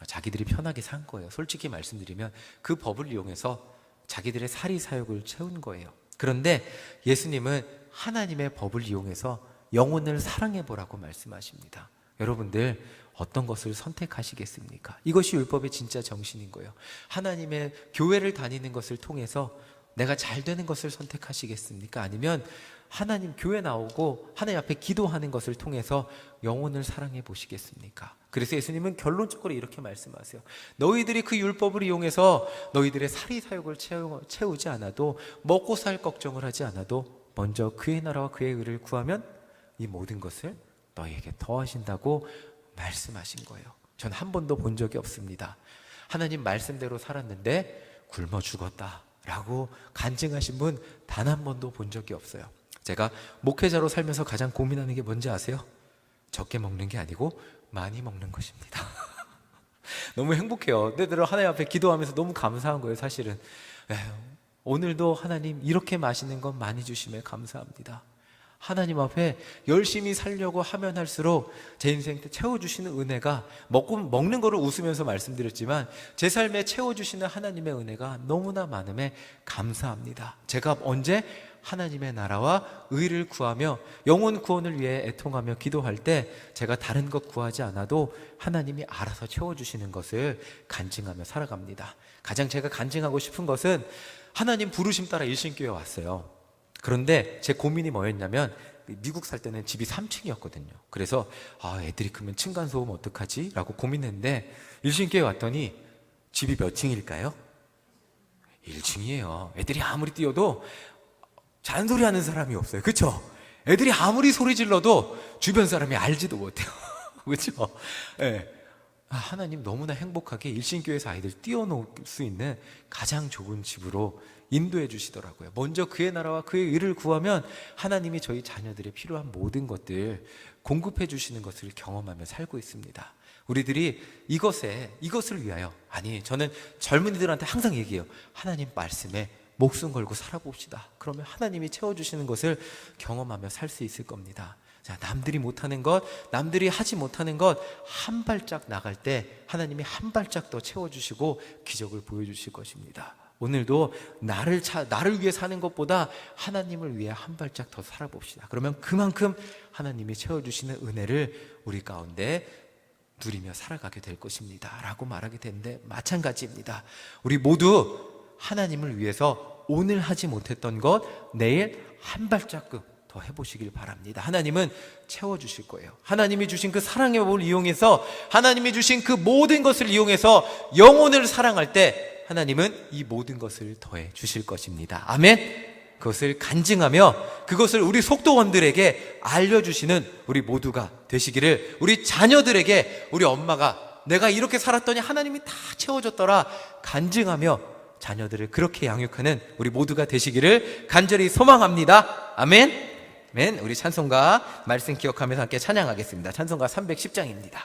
자기들이 편하게 산 거예요. 솔직히 말씀드리면 그 법을 이용해서 자기들의 사리사욕을 채운 거예요. 그런데 예수님은 하나님의 법을 이용해서 영혼을 사랑해보라고 말씀하십니다. 여러분들 어떤 것을 선택하시겠습니까? 이것이 율법의 진짜 정신인 거예요. 하나님의 교회를 다니는 것을 통해서 내가 잘 되는 것을 선택하시겠습니까? 아니면 하나님 교회 나오고 하나님 앞에 기도하는 것을 통해서 영혼을 사랑해 보시겠습니까? 그래서 예수님은 결론적으로 이렇게 말씀하세요. 너희들이 그 율법을 이용해서 너희들의 사리사욕을 채우지 않아도, 먹고 살 걱정을 하지 않아도 먼저 그의 나라와 그의 의를 구하면 이 모든 것을 너희에게 더하신다고 말씀하신 거예요. 전 한 번도 본 적이 없습니다. 하나님 말씀대로 살았는데 굶어 죽었다 라고 간증하신 분 단 한 번도 본 적이 없어요. 제가 목회자로 살면서 가장 고민하는 게 뭔지 아세요? 적게 먹는 게 아니고 많이 먹는 것입니다. 너무 행복해요. 때때로 하나님 앞에 기도하면서 너무 감사한 거예요. 사실은 오늘도 하나님 이렇게 맛있는 건 많이 주심에 감사합니다. 하나님 앞에 열심히 살려고 하면 할수록 제 인생 때 채워주시는 은혜가, 먹는 거를 웃으면서 말씀드렸지만 제 삶에 채워주시는 하나님의 은혜가 너무나 많음에 감사합니다. 제가 언제 하나님의 나라와 의를 구하며 영혼 구원을 위해 애통하며 기도할 때 제가 다른 것 구하지 않아도 하나님이 알아서 채워주시는 것을 간증하며 살아갑니다. 가장 제가 간증하고 싶은 것은 하나님 부르심 따라 일신교회에 왔어요. 그런데 제 고민이 뭐였냐면 미국 살 때는 집이 3층이었거든요. 그래서 애들이 크면 층간소음 어떡하지? 라고 고민했는데 일신교회 왔더니 집이 몇 층일까요? 1층이에요. 애들이 아무리 뛰어도 잔소리하는 사람이 없어요. 그렇죠? 애들이 아무리 소리 질러도 주변 사람이 알지도 못해요. 그렇죠? 네. 하나님 너무나 행복하게 일신교회에서 아이들 띄워놓을 수 있는 가장 좋은 집으로 인도해 주시더라고요. 먼저 그의 나라와 그의 의를 구하면 하나님이 저희 자녀들의 필요한 모든 것들 공급해 주시는 것을 경험하며 살고 있습니다. 우리들이 이것을 위하여, 저는 젊은이들한테 항상 얘기해요. 하나님 말씀에 목숨 걸고 살아봅시다. 그러면 하나님이 채워주시는 것을 경험하며 살 수 있을 겁니다. 자, 남들이 못하는 것, 남들이 하지 못하는 것 한 발짝 나갈 때 하나님이 한 발짝 더 채워주시고 기적을 보여주실 것입니다. 오늘도 나를 위해 사는 것보다 하나님을 위해 한 발짝 더 살아봅시다. 그러면 그만큼 하나님이 채워주시는 은혜를 우리 가운데 누리며 살아가게 될 것입니다 라고 말하게 되는데, 마찬가지입니다. 우리 모두 하나님을 위해서 오늘 하지 못했던 것 내일 한 발자국 더 해보시길 바랍니다. 하나님은 채워주실 거예요. 하나님이 주신 그 사랑의 법을 이용해서, 하나님이 주신 그 모든 것을 이용해서 영혼을 사랑할 때 하나님은 이 모든 것을 더해 주실 것입니다. 아멘. 그것을 간증하며 그것을 우리 속도원들에게 알려주시는 우리 모두가 되시기를, 우리 자녀들에게 우리 엄마가 내가 이렇게 살았더니 하나님이 다 채워줬더라 간증하며 자녀들을 그렇게 양육하는 우리 모두가 되시기를 간절히 소망합니다. 아멘. 우리 찬송가 말씀 기억하면서 함께 찬양하겠습니다. 찬송가 310장입니다.